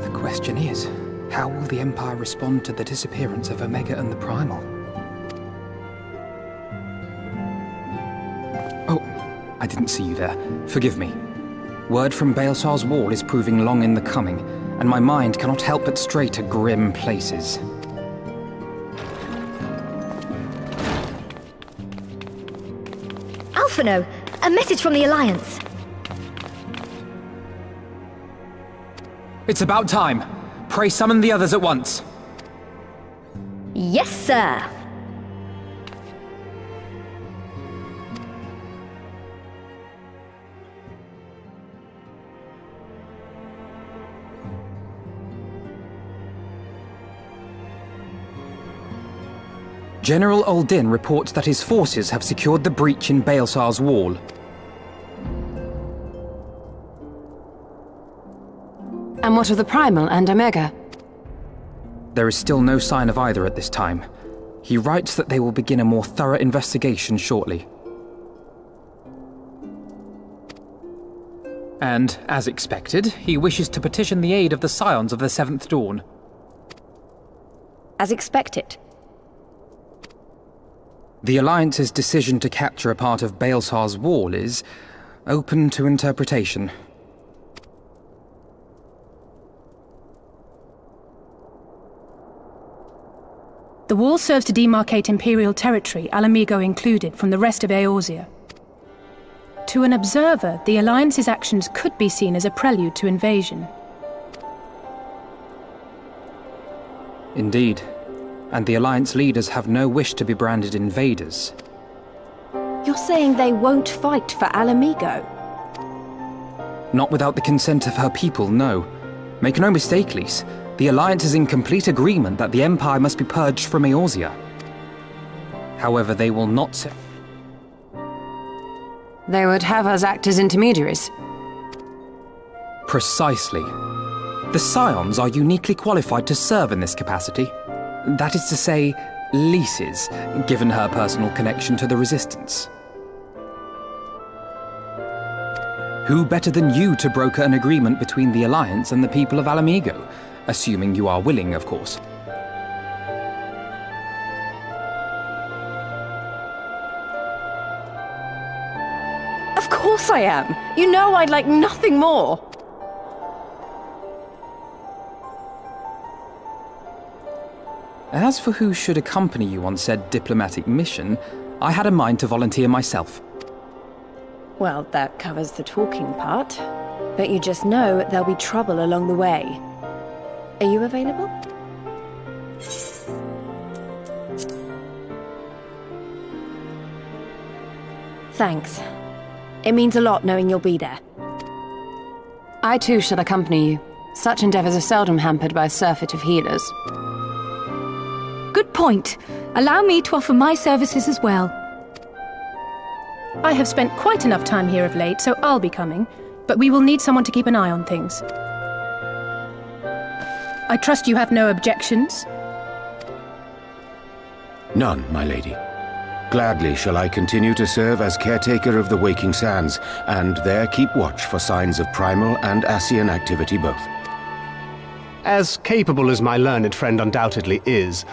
The question is, how will the Empire respond to the disappearance of Omega and the Primal? Oh, I didn't see you there. Forgive me. Word from Baelsar's Wall is proving long in the coming, and my mind cannot help but stray to grim places. Alphino, a message from the Alliance. It's about time. Pray summon the others at once. Yes, sir. General Uldin reports that his forces have secured the breach in Baelsar's Wall. And what of the Primal and Omega? There is still no sign of either at this time. He writes that they will begin a more thorough investigation shortly. And, as expected, he wishes to petition the aid of the Scions of the Seventh Dawn. As expected. The Alliance's decision to capture a part of Baelsar's Wall is open to interpretation. The wall serves to demarcate Imperial territory, Ala Mhigo included, from the rest of Eorzea. To an observer, the Alliance's actions could be seen as a prelude to invasion. Indeed. And the Alliance leaders have no wish to be branded invaders. You're saying they won't fight for Ala Mhigo? Not without the consent of her people, no. Make no mistake, Lyse. The Alliance is in complete agreement that the Empire must be purged from Eorzea. However, they will not say... They would have us act as intermediaries. Precisely. The Scions are uniquely qualified to serve in this capacity. That is to say, Lyse's, given her personal connection to the Resistance. Who better than you to broker an agreement between the Alliance and the people of Ala Mhigo? Assuming you are willing, of course. Of course I am. You know I'd like nothing more. As for who should accompany you on said diplomatic mission, I had a mind to volunteer myself. Well, that covers the talking part. But you just know there'll be trouble along the way. Are you available? Thanks. It means a lot knowing you'll be there. I too shall accompany you. Such endeavours are seldom hampered by a surfeit of healers. Good point. Allow me to offer my services as well. I have spent quite enough time here of late, so I'll be coming, but we will need someone to keep an eye on things. I trust you have no objections? None, my lady. Gladly shall I continue to serve as caretaker of the Waking Sands, and there keep watch for signs of primal and Ascian activity both. As capable as my learned friend undoubtedly is,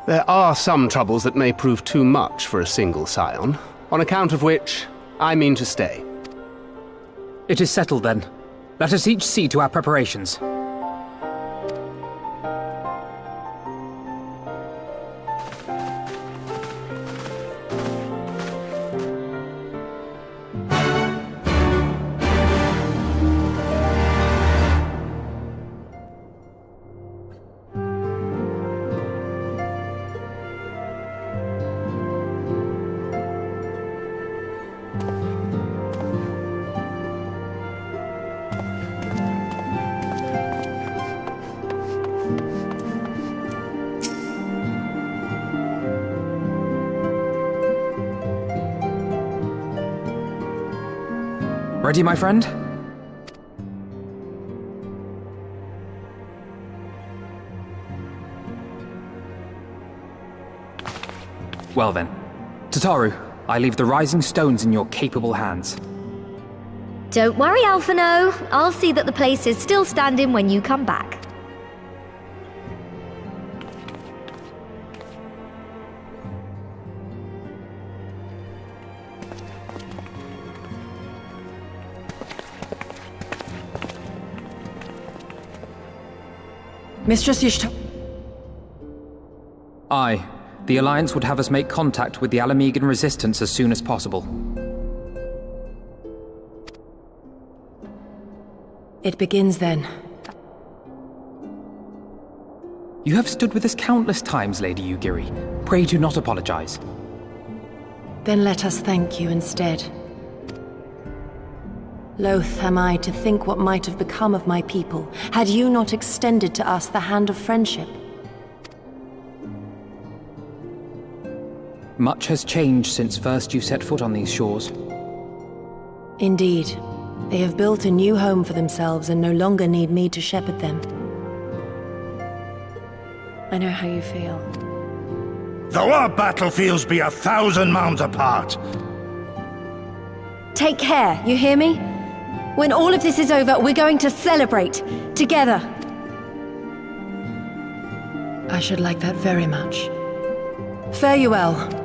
there are some troubles that may prove too much for a single scion, on account of which I mean to stay. It is settled then. Let us each see to our preparations. Ready, my friend? Well then. Tataru, I leave the rising stones in your capable hands. Don't worry, Alphino. I'll see that the place is still standing when you come back. Mistress Ishtar. Aye. The Alliance would have us make contact with the Alamegan resistance as soon as possible. It begins then. You have stood with us countless times, Lady Yugiri. Pray do not apologize. Then let us thank you instead. Loath am I to think what might have become of my people, had you not extended to us the hand of friendship. Much has changed since first you set foot on these shores. Indeed. They have built a new home for themselves and no longer need me to shepherd them. I know how you feel. Though our battlefields be 1,000 mounds apart. Take care, you hear me? When all of this is over, we're going to celebrate. Together. I should like that very much. Fare you well.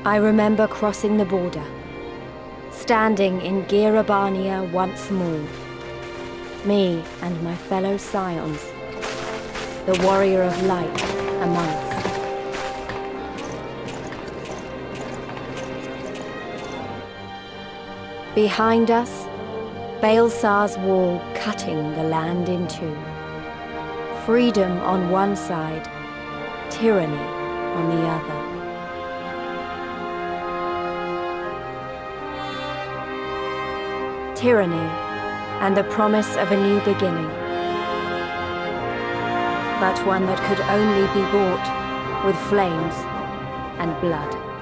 I remember crossing the border, standing in Girabania once more. Me and my fellow scions, the warrior of light among us. Behind us, Baelsar's wall cutting the land in two. Freedom on one side, tyranny on the other. Tyranny and the promise of a new beginning. But one that could only be bought with flames and blood.